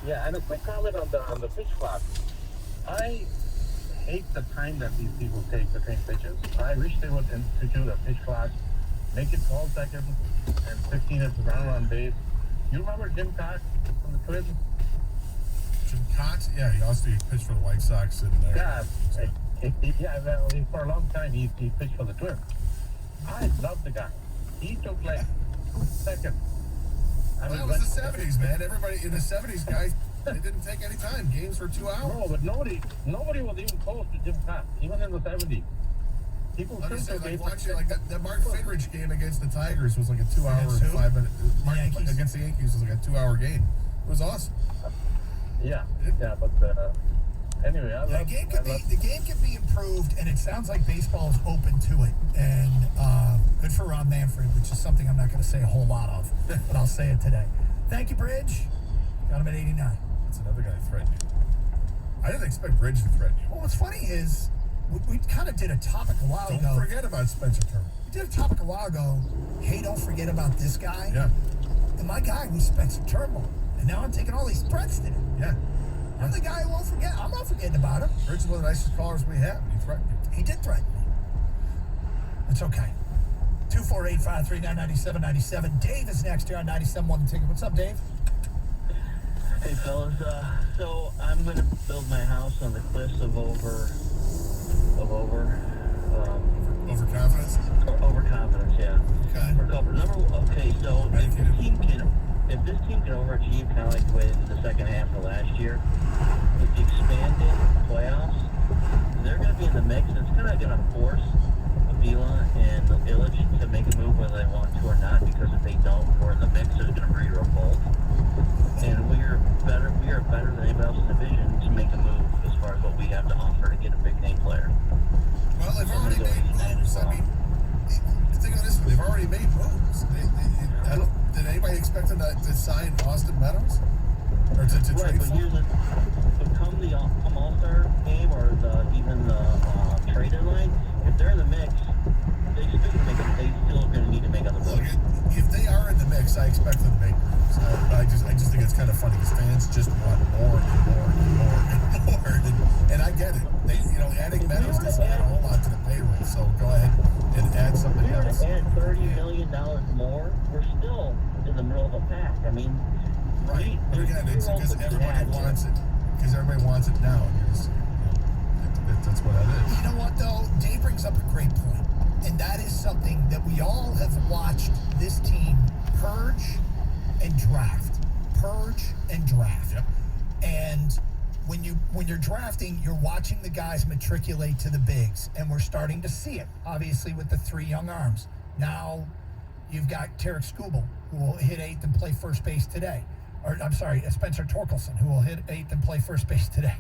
Yeah, and a quick comment on the pitch clock. I hate the time that these people take to train pitches. I wish they would institute a pitch clock, make it 12 seconds and 15 at the ground on base. You remember Jim Cox from the Twins? Jim Cox? Yeah, he also pitched for the White Sox. And yeah, for a long time he pitched for the Twins. I love the guy. He took like 2 seconds. Well, it was the 70s, man. Everybody in the 70s, guys, they didn't take any time. Games were 2 hours. No, but nobody was even close to Jim Cox, even in the 70s. People understand, like watching like that Mark Fidrich game against the Tigers was like a 2 hour and 5 minute. Against the Yankees was like a 2 hour game. It was awesome. Yeah, but anyway, the game can be improved, and it sounds like baseball is open to it. And good for Ron Manfred, which is something I'm not going to say a whole lot of, but I'll say it today. Thank you, Bridge. Got him at 89. That's another guy threatening you. I didn't expect Bridge to threaten you. Well, what's funny is we kind of did a topic a while ago. Don't forget about Spencer Turnbull. We did a topic a while ago. Hey, don't forget about this guy. Yeah. And my guy was Spencer Turnbull. And now I'm taking all these threats to him. Yeah. I'm the guy who won't forget. I'm not forgetting about him. Bridge is one of the nicest callers we have. He threatened you. He did threaten me. It's okay. 248-539-9797. Dave is next here on 97.1 The Ticket. What's up, Dave? Hey, fellas. So I'm going to build my house on the cliffs of overconfidence. Overconfidence, yeah. Okay. For a couple. So if this team can overachieve, kind of like the way in the second half of last year, with the expanded playoffs, they're going to be in the mix. And it's kind of going to force Avila and Illich to make a move whether they want to or not, because if they don't, we're in the mix. There's going to be a revolt. And we are better than anybody else in the division to make a move as far as what we have to offer to get a big name player. Well, they've already made moves. I mean, think of this: they've already made moves. Did anybody expect them to sign Austin Meadows or to trade for him? Come All-Star game or even the trade deadline, if they're in the mix, they still going to need to make other moves. Look, if they are in the mix, I expect them to make moves. I just think it's kind of funny because fans just want more and more and more and more. And I get it. Adding Meadows doesn't add a whole lot to the payroll. So go ahead and add something else. Add $30 million more, we're still in the middle of a pack. I mean, right. But again, it's because everybody wants it. Because everybody wants it now. That's what that is. You know what, though? Dave brings up a great point. And that is something that we all have watched this team purge and draft. Purge and draft. Yep. And when you're drafting, you're watching the guys matriculate to the bigs. And we're starting to see it, obviously, with the 3 young arms. Now, you've got Tarek Skubal, who will hit 8th and play first base today. Spencer Torkelson, who will hit 8th and play first base today.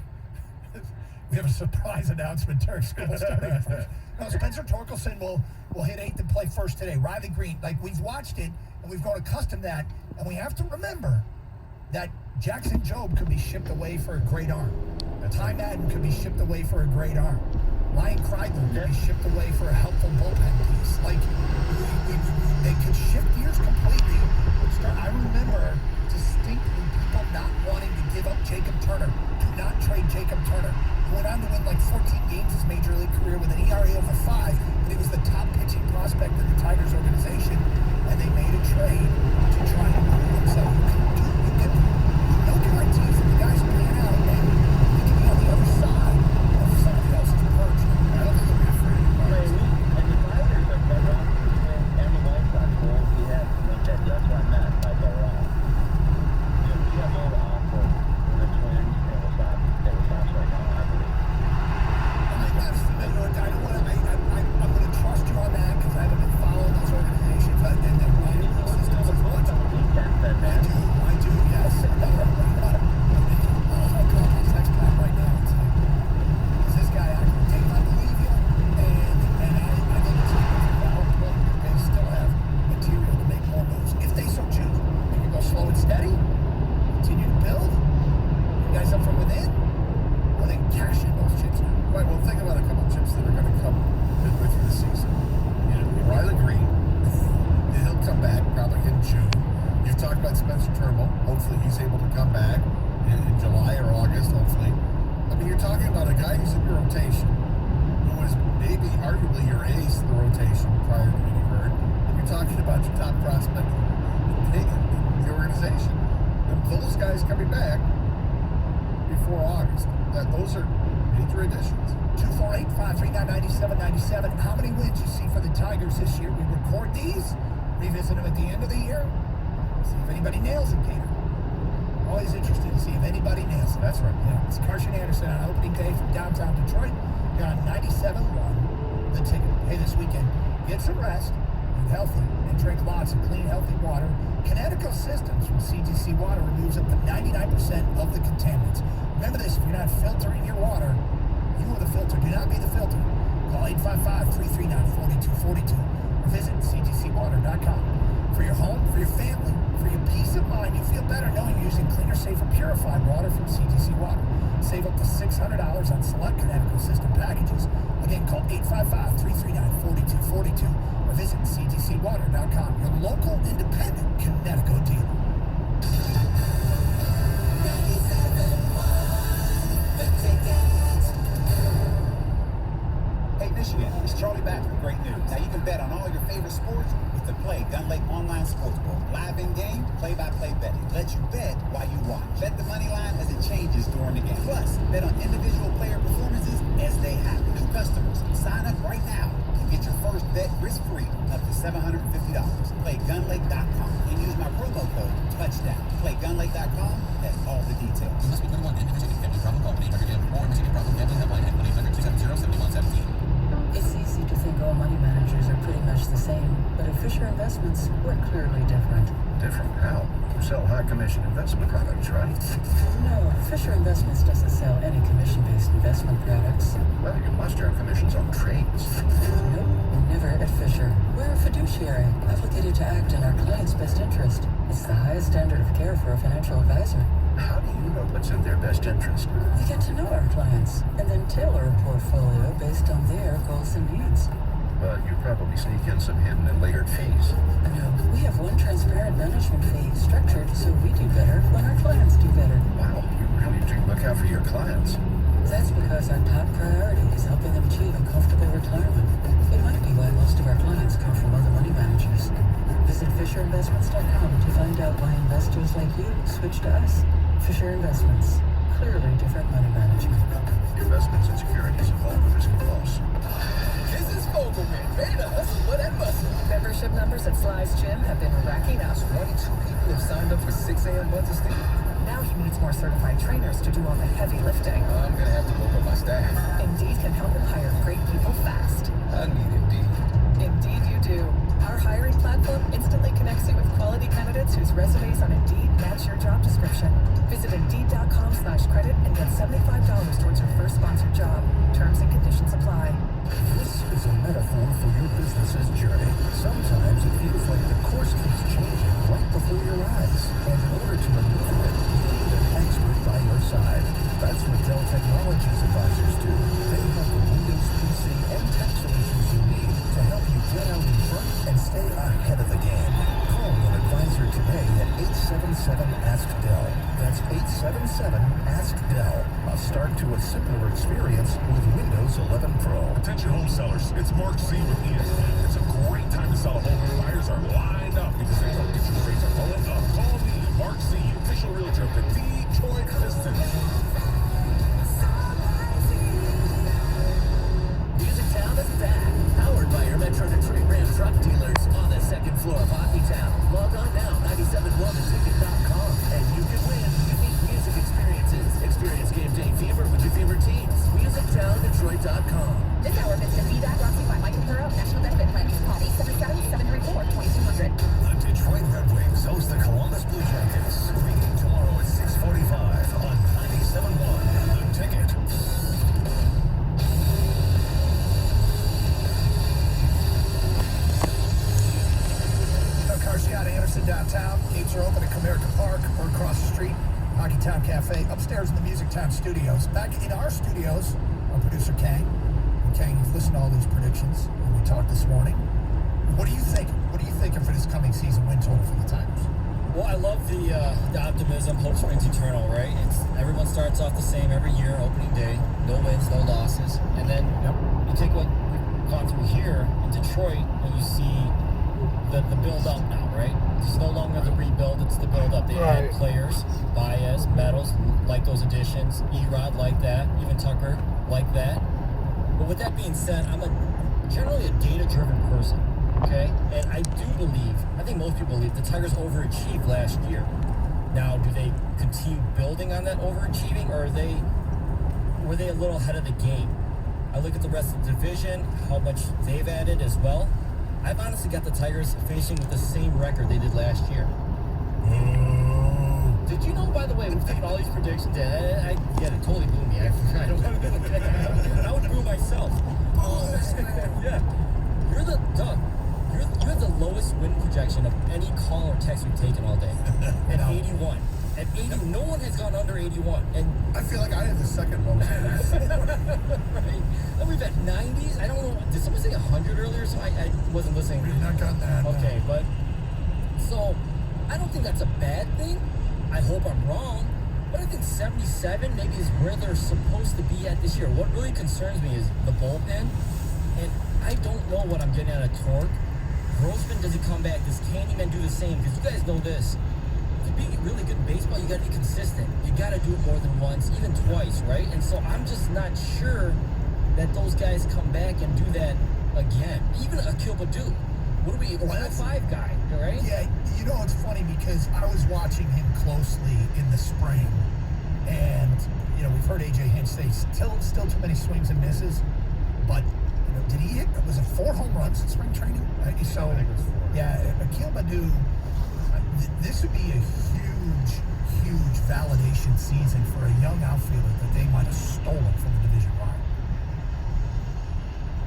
We have a surprise announcement. Tarek Skubal starting at first. No, Spencer Torkelson will hit 8th and play first today. Riley Green, we've watched it, and we've grown accustomed to that. And we have to remember that Jackson Jobe could be shipped away for a great arm. Ty Madden could be shipped away for a great arm. Ryan Kreidler could be shipped away for a helpful bullpen piece. They could shift gears completely. I remember distinctly people not wanting to give up Jacob Turner. Do not trade Jacob Turner. He went on to win 14 games his major league career with an ERA over 5, but he was the top pitching prospect in the Tigers organization, and they made a trade to try and prove himself. No guarantees that the guys pan out, and he can be on the other side of somebody else's purge. I don't think they'll be afraid of And the Tigers are better off and the White Sox will we have to make that. That's what I meant by better off. We have more to offer than the Twins and the Sox right now, I believe. I'm going to trust you on that because I haven't been following those organizations. I do, yes. I'll call my text back right now and say, is this guy acting? Dave, I believe you. And I think it's a valid point. They still have material to make more moves if they so choose. They can go slow and steady, continue to build. You guys up from within, or they can cash in those chips now. Right, well, think about a couple of chips that are going to come midway through the season. Riley Green, he'll come back probably in June. You've talked about Spencer Turnbull. Hopefully he's able to come back in July or August, hopefully. I mean, you're talking about a guy who's in your rotation, who was maybe arguably your ace in the rotation prior to getting hurt. And you're talking about your top prospect in the organization. And those guys coming back before August, those are major additions. 248-539-9797. How many wins you see for the Tigers this year? We record these, revisit them at the end of the year, see if anybody nails it, Gator. Always interested to see if anybody nails it. That's right. Yeah, it's Carson Anderson on opening day from downtown Detroit. You're on 97.1, The Ticket. Hey, this weekend, get some rest, eat healthy, and drink lots of clean, healthy water. Kinetico Systems from CGC Water removes up to 99% of the contaminants. Remember this, if you're not filtering your water, you are the filter. Do not be the filter. Call 855-339-4242 or visit cgcwater.com. For your home, for your family, for your peace of mind, you feel better knowing you're using cleaner, safer, purified water from CGC Water. Save up to $600 on select Kinetico System packages. Again, call 855-339-4242 or visit cgcwater.com. Your local independent Kinetico dealer. Hey, Michigan, it's Charlie back with great news. Now you can bet on all your favorite sports with the Play Gun Lake Online Sportsbook. Live in-game, play-by-play betting. Let you bet while you watch. Bet the money line as it changes during the game. Plus, bet on individual player performances as they happen. New customers, sign up right now and get your first bet risk-free up to $750. PlayGunLake.com and use my promo code TOUCHDOWN. PlayGunLake.com has all the details. You must be 21 and Michigan Family Problem Call 1-800-GAMBLER or Michigan Problem Gambling Helpline at 1-800-270-7117. It's easy to think all money managers are pretty much the same, but at Fisher Investments, we're clearly different. Different how? You sell high commission investment products, right? No, Fisher Investments doesn't sell any commission-based investment products. Well, you must earn commissions on trades. Nope, never at Fisher. We're a fiduciary, obligated to act in our client's best interest. It's the highest standard of care for a financial advisor. How do you know what's in their best interest? We get to know our clients, and then tailor a portfolio based on their goals and needs. But you probably sneak in some hidden and layered fees. No, we have one transparent management fee structured so we do better when our clients do better. Wow, you really do look out for your clients. That's because our top priority is helping them achieve a comfortable retirement. It might be why most of our clients come from other money managers. Visit FisherInvestments.com to find out why investors like you switch to us. Fisher Investments. Clearly different money management. Investments and securities involve the risk of loss. This is Fogelman, ready to hustle for that muscle. Membership numbers at Sly's Gym have been racking up. 22 people have signed up for 6 a.m. Wednesday. Now he needs more certified trainers to do all the heavy lifting. I'm going to have to look up my staff. Indeed can help him hire great people fast. I need Indeed. Indeed you do. Our hiring platform instantly connects you with quality candidates whose resumes on Indeed match your job description. Visit Indeed.com/credit and get $75 towards your first sponsored job. Terms and conditions apply. This is a metaphor for your business's journey. Sometimes it feels like the course keeps changing right before your eyes. And in order to maneuver it, you need an expert by your side. That's what Dell Technologies advisors do. They have the Windows PC and tech solutions you need to help you get out in front and stay ahead of the game. Call an advisor today at 877-ASK-DELL. That's 877-ASK-DELL. A start to a simpler experience with Windows 11 Pro. Attention home sellers, it's Mark C with ESP. It's a great time to sell a home. Buyers are lined up because they know interest rates are going up. Call me, Mark C, official realtor of the Detroit Pistons. Music Town is back. Powered by your Metro Detroit Ram truck dealers on the second floor of Hockey Town. Log on now, 971theticket.com, and you can win unique music experiences. Experience game day fever with your favorite teams. MusicTownDetroit.com. This hour of instant feedback brought to you by Mike and Hero National Benefit Plan. Call 877-734-2200. The Detroit Red Wings host the Columbus Blue Jackets. Beginning tomorrow at 6:45 on 97.1 The Ticket. Carciata Anderson downtown. Gates are open at Comerica Park or across the street. Hockey Town Cafe upstairs in the Music Town studios. Back in our studios, our producer Kang. And Kang, you've listened to all these predictions when we talked this morning. What are you thinking? What are you thinking for this coming season win total for the Tigers? Well, I love the optimism. Hope springs eternal, right? Everyone starts off the same every year, opening day. No wins, no losses. And then you take what we've gone through here in Detroit, and you see the build-up now, right? It's no longer the rebuild, it's the build-up. They had players, Baez, Meadows, like those additions. Erod, like that. Even Tucker, like that. But with that being said, I'm generally a data-driven person, okay? And I do believe, I think most people believe, the Tigers overachieved last year. Now, do they continue building on that overachieving, or were they a little ahead of the game? I look at the rest of the division, how much they've added as well. I've honestly got the Tigers finishing with the same record they did last year. Did you know, by the way, we've taken all these predictions, it totally blew me. I don't want to go back. I would boo myself. Yeah. You have the lowest win projection of any call or text we've taken all day. At 81. At 80, no one has gone under 81. And I feel like I have the second lowest. right. And we've had 90s. I don't know. Did someone say 100 earlier? So I wasn't listening. We've not gotten that. Okay, but so I don't think that's a bad thing. I hope I'm wrong. But I think 77 maybe is where they're supposed to be at this year. What really concerns me is the bullpen. And I don't know what I'm getting out of Torque. Grossman, does he come back? Does Candyman do the same? Because you guys know this. To be really good in baseball, you got to be consistent. You got to do it more than once, even twice, right? And so I'm just not sure that those guys come back and do that again. Even Akil Baddoo. What are we, a 105 guy, right? Yeah, you know, it's funny because I was watching him closely in the spring, and, you know, we've heard A.J. Hinch say still too many swings and misses, but, you know, did he hit, was it 4 home runs in spring training? So, yeah, Akil Baddoo, this would be a huge validation season for a young outfielder that they might have stolen from the division rival.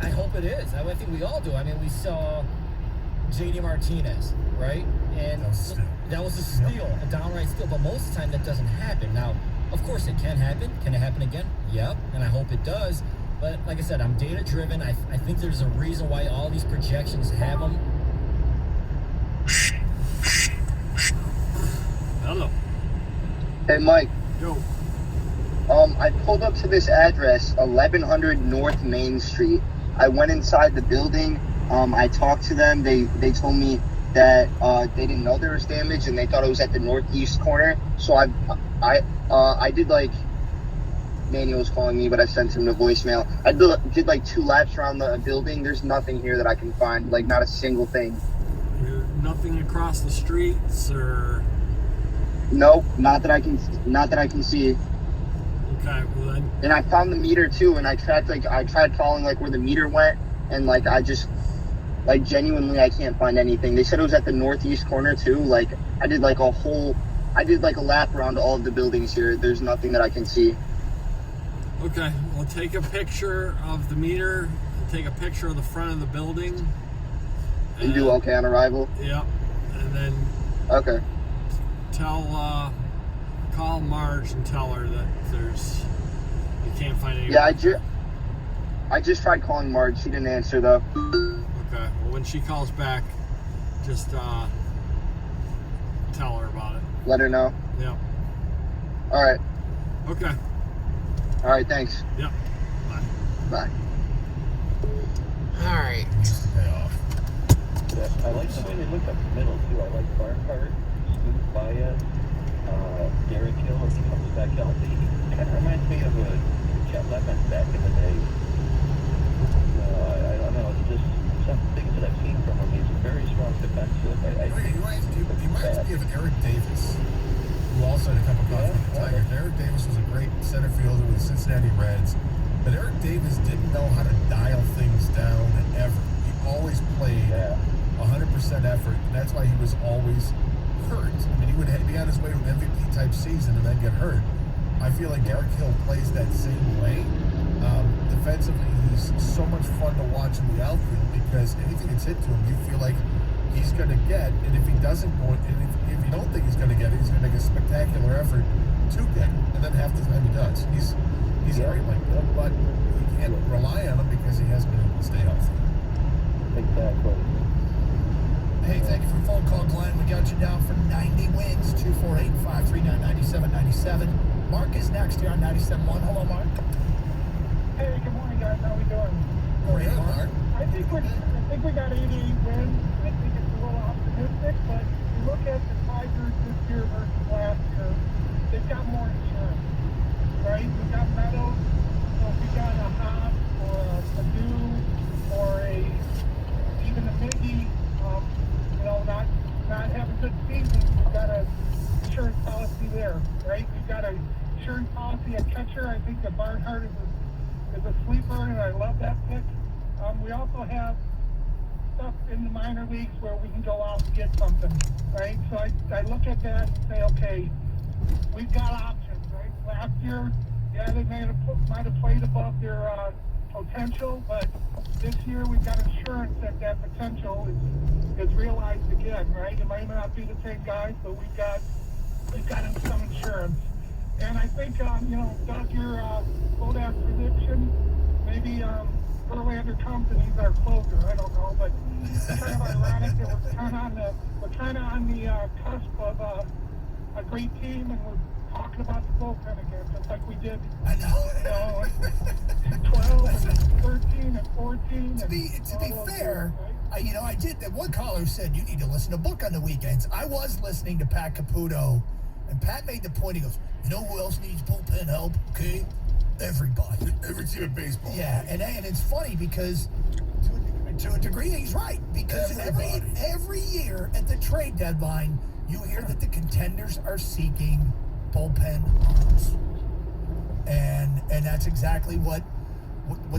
I hope it is. I think we all do. I mean, we saw J.D. Martinez, right? And that was a steal, a downright steal. But most of the time, that doesn't happen. Now, of course, it can happen. Can it happen again? Yep, and I hope it does. But like I said, I'm data-driven. I think there's a reason why all these projections have them. Hello. Hey, Mike. Yo. I pulled up to this address, 1100 North Main Street. I went inside the building. I talked to them. They told me that they didn't know there was damage and they thought it was at the northeast corner. So I did like, Manny was calling me, but I sent him the voicemail. I did like 2 laps around the building. There's nothing here that I can find, like not a single thing. Nothing across the streets or? Nope, not that I can see. Okay, well then. And I found the meter too, and I tried following like where the meter went, and like I just like genuinely I can't find anything. They said it was at the northeast corner too. Like I did like a lap around all of the buildings here. There's nothing that I can see. Okay, we'll take a picture of the meter, take a picture of the front of the building. And do okay on arrival? Yep. And then okay. Call Marge and tell her that you can't find any. Yeah, I just tried calling Marge. She didn't answer though. Okay. Well, when she calls back, just tell her about it. Let her know. Yep. All right. Okay. All right. Thanks. Yep. Bye. All right. Yeah, I like the way they look up the middle too. I like Farquhar, Scoot, Baez, Derek Hill if he comes back healthy. He kind of reminds me of a Chet Lemon back in the day. I don't know, it's just some things that I've seen from him. He's very strong defensive. He reminds me of Eric Davis, who also had a couple calls with the Tigers. Eric Davis was a great center fielder with the Cincinnati Reds, but Eric Davis didn't know how to dial things down ever. He always played 100% effort, and that's why he was always hurt. I mean, he would be on his way to an MVP type season and then get hurt. I feel like Derek Hill plays that same way. Defensively, he's so much fun to watch in the outfield because anything that's hit to him, you feel like he's going to get, and if he doesn't go, and if you don't think he's going to get it, he's going to make a spectacular effort to get it, and then half the time he does. He's great like that, but you can't rely on him because he hasn't been able to stay healthy. Exactly. Hey, thank you for the phone call, Glenn. We got you down for 90 wins, 248-539-9797. Mark is next here on 97.1. Hello, Mark. Hey, good morning, guys. How we doing? Great, Mark. I think we got 88 wins. I think it's a little optimistic, but if you look at the Tigers this year versus last year, they've got more insurance, right? We've got Meadows, so if we got a Hobbs or a Purdue or even a Miggy, not having good seasons, we've got an insurance policy there, right? We've got an insurance policy at catcher. I think that Barnhart is a sleeper, and I love that pick. We also have stuff in the minor leagues where we can go out and get something, right? So I look at that and say, okay, we've got options, right? Last year, yeah, they might have played above their potential, but this year we've got insurance that potential is realized again, right? It might not be the same guys, but we've got some insurance. And I think, Doug, your Bodas prediction, maybe Verlander comes and he's our closer. I don't know, but it's kind of ironic that we're kind of on the cusp of a great team, and we're talking about the bullpen again, just like we did. I know. 12 and 13 and 14. To be fair, years, right? I did. One caller said you need to listen to Book on the weekends. I was listening to Pat Caputo, and Pat made the point. He goes, you know who else needs bullpen help? Okay, everybody. Every team in baseball. Yeah, and it's funny because to a degree he's right, because every year at the trade deadline you hear that the contenders are seeking bullpen arms, and that's exactly what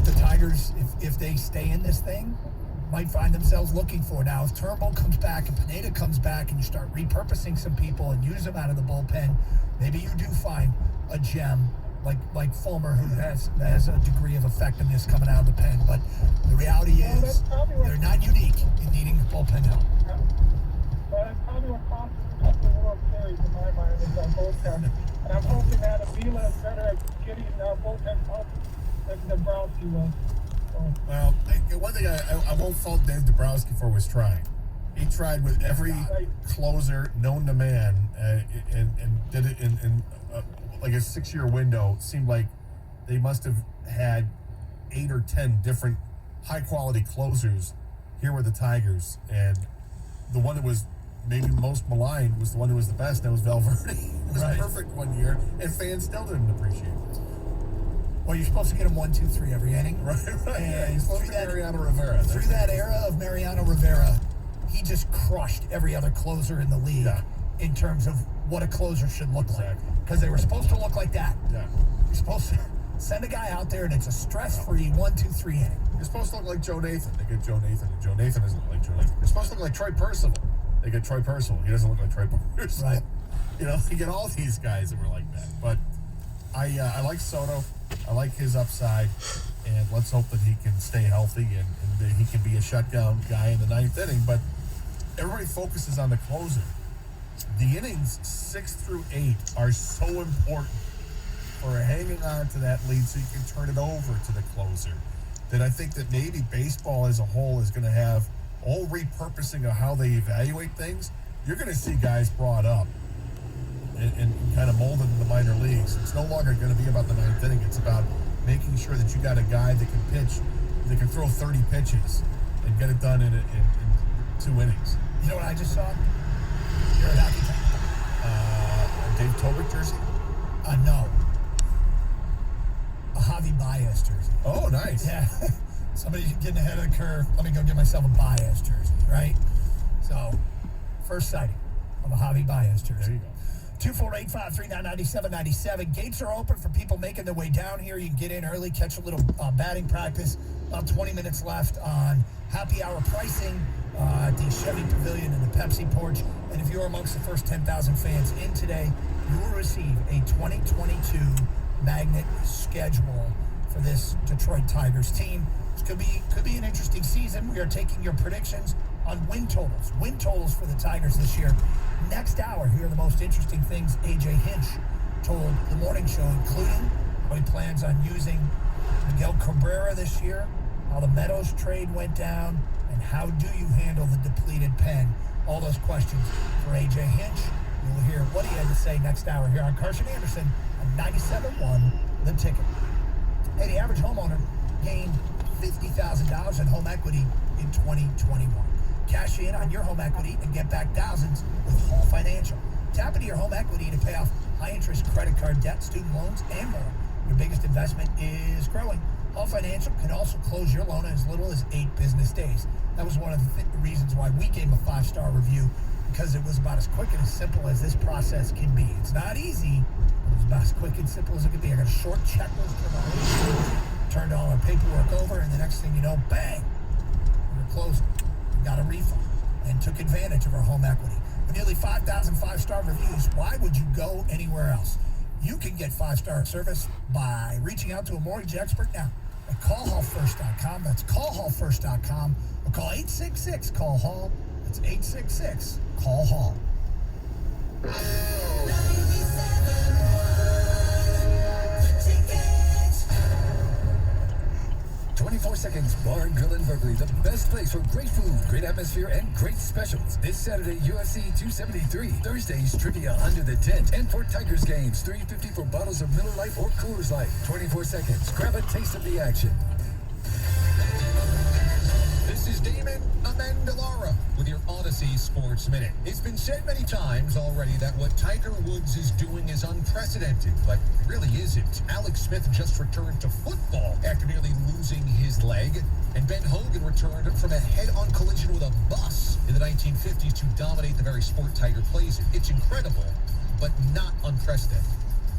the Tigers, if they stay in this thing, might find themselves looking for. Now, if Turnbull comes back and Pineda comes back and you start repurposing some people and use them out of the bullpen, maybe you do find a gem like Fulmer, who has a degree of effectiveness coming out of the pen. But the reality is they're not unique in needing bullpen help. Well, that's probably what cost us a couple of World Series in my mind is our bullpen. And I'm hoping that Avila is better at getting bullpen help than Dombrowski was. Well, one thing I won't fault Dave Dombrowski for was trying. He tried with every closer known to man, and did it in like a 6-year window. It seemed like they must have had 8 or 10 different high-quality closers here with the Tigers, and the one that was maybe most maligned was the one that was the best. That was Valverde. It was perfect one year, and fans still didn't appreciate it. Well, you're supposed to get him 1, 2, 3 every inning. Right. And He's supposed to be Mariano Rivera. Through that era of Mariano Rivera, he just crushed every other closer in the league in terms of what a closer should look like. Because they were supposed to look like that. Yeah. You're supposed to send a guy out there, and it's a stress-free 1, 2, 3 inning. You're supposed to look like Joe Nathan. They get Joe Nathan, and Joe Nathan doesn't look like Joe Nathan. You're supposed to look like Troy Percival. They get Troy Percival. He doesn't look like Troy Percival. Right. You get all these guys that were like that. But I like Soto. I like his upside, and let's hope that he can stay healthy and that he can be a shutdown guy in the 9th inning. But everybody focuses on the closer. The innings 6 through 8 are so important for hanging on to that lead so you can turn it over to the closer. That I think that maybe baseball as a whole is going to have all repurposing of how they evaluate things. You're going to see guys brought up and kind of molded in the minor leagues. It's no longer going to be about the 9th inning. It's about making sure that you got a guy that can pitch, that can throw 30 pitches and get it done in 2 innings. You know what I just saw? You're a hockey fan. Dave Tobert jersey? No. A Javi Baez jersey. Oh, nice. Yeah. Somebody's getting ahead of the curve. Let me go get myself a Baez jersey, right? So, first sighting of a Javi Baez jersey. There you go. 248-539-9797. Gates are open for people making their way down here. You can get in early, catch a little batting practice. About 20 minutes left on happy hour pricing at the Chevy Pavilion and the Pepsi Porch. And if you're amongst the first 10,000 fans in today, you will receive a 2022 magnet schedule for this Detroit Tigers team. This could be an interesting season. We are taking your predictions on win totals for the Tigers this year. Next hour, here are the most interesting things AJ Hinch told the morning show, including how he plans on using Miguel Cabrera this year, how the Meadows trade went down, and how do you handle the depleted pen? All those questions for AJ Hinch. You will hear what he had to say next hour here on Carson Anderson on 97.1 The Ticket. Hey, the average homeowner gained $50,000 in home equity in 2021. Cash in on your home equity and get back thousands with Hall Financial. Tap into your home equity to pay off high-interest credit card debt, student loans, and more. Your biggest investment is growing. Hall Financial can also close your loan in as little as 8 business days. That was one of the reasons why we gave a 5-star review, because it was about as quick and as simple as this process can be. It's not easy, but it was about as quick and simple as it could be. I got a short checklist for my turned all our paperwork over, and the next thing you know, bang, we're closing. We got a refund and took advantage of our home equity. With nearly 5,000 5-star reviews, why would you go anywhere else? You can get 5-star service by reaching out to a mortgage expert now at callhallfirst.com. That's callhallfirst.com, or call 866-CALL-HALL. That's 866-CALL-HALL. 24 Seconds Bar and Grill in Berkeley, the best place for great food, great atmosphere, and great specials. This Saturday, UFC 273. Thursdays, trivia under the tent. And for Tigers games, $3.50 for bottles of Miller Lite or Coors Light. 24 Seconds. Grab a taste of the action. This is Damon Amendolara with your Odyssey Sports Minute. It's been said many times already that what Tiger Woods is doing is unprecedented, but it really isn't. Alex Smith just returned to football after nearly losing his leg, and Ben Hogan returned from a head-on collision with a bus in the 1950s to dominate the very sport Tiger plays in. It's incredible, but not unprecedented.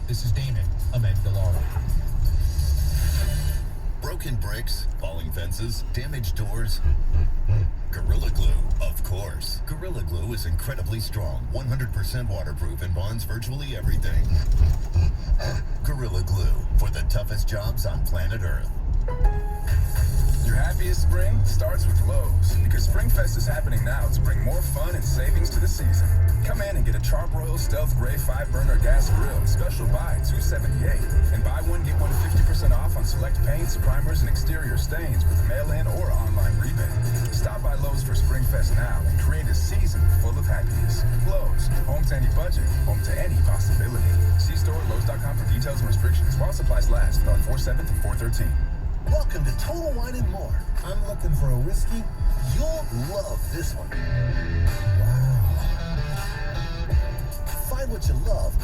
This is Damon Amendolara. Broken bricks, falling fences, damaged doors. Gorilla Glue, of course. Gorilla Glue is incredibly strong, 100% waterproof, and bonds virtually everything. Gorilla Glue, for the toughest jobs on planet Earth. Your happiest spring starts with Lowe's, because SpringFest is happening now to bring more fun and savings to the season. Come in and get a Charbroil Stealth Gray 5-burner gas grill, special buy $278, and buy one get one 50% off on select paints, primers, and exterior stains with a mail-in or online rebate. Stop by Lowe's for SpringFest now and create a season full of happiness. Lowe's, home to any budget, home to any possibility. See store at Lowe's.com for details and restrictions while supplies last on 4/7 through 4/13. Welcome to Total Wine and More. I'm looking for a whiskey. You'll love this one. Wow. Find what you love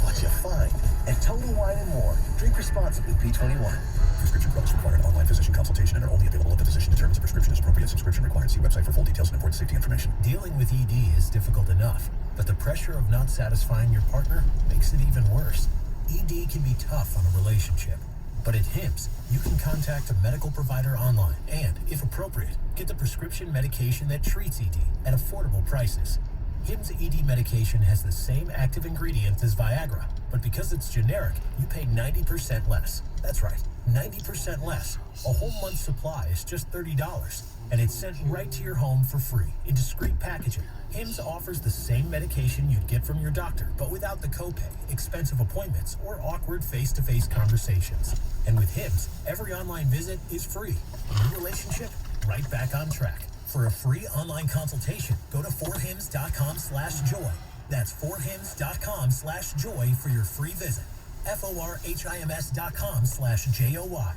what you find. At Total Wine and More. Drink responsibly, P21. Prescription drugs require an online physician consultation and are only available if the physician determines a prescription is appropriate. Subscription required. See website for full details and important safety information. Dealing with ED is difficult enough, but the pressure of not satisfying your partner makes it even worse. ED can be tough on a relationship. But at HIMSS, you can contact a medical provider online and, if appropriate, get the prescription medication that treats ED at affordable prices. HIMSS ED medication has the same active ingredients as Viagra, but because it's generic, you pay 90% less. That's right, 90% less. A whole month's supply is just $30, and it's sent right to your home for free in discreet packaging. HIMSS offers the same medication you'd get from your doctor, but without the copay, expensive appointments, or awkward face-to-face conversations. And with HIMSS, every online visit is free. Your relationship, right back on track. For a free online consultation, go to forhims.com/joy. That's forhims.com/joy for your free visit. forhims.com/joy.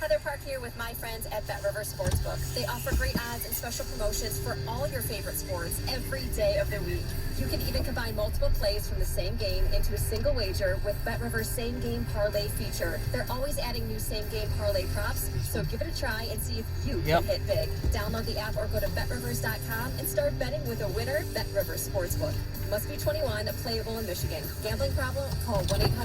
Heather Park here with my friends at Bet River Sportsbook. They offer great odds and special promotions for all your favorite sports every day of the week. You can even combine multiple plays from the same game into a single wager with Bet River's Same Game Parlay feature. They're always adding new Same Game Parlay props, so give it a try and see if you can hit big. Download the app or go to betrivers.com and start betting with a winner. Bet River Sportsbook. Must be 21, playable in Michigan. Gambling problem? Call 1-800.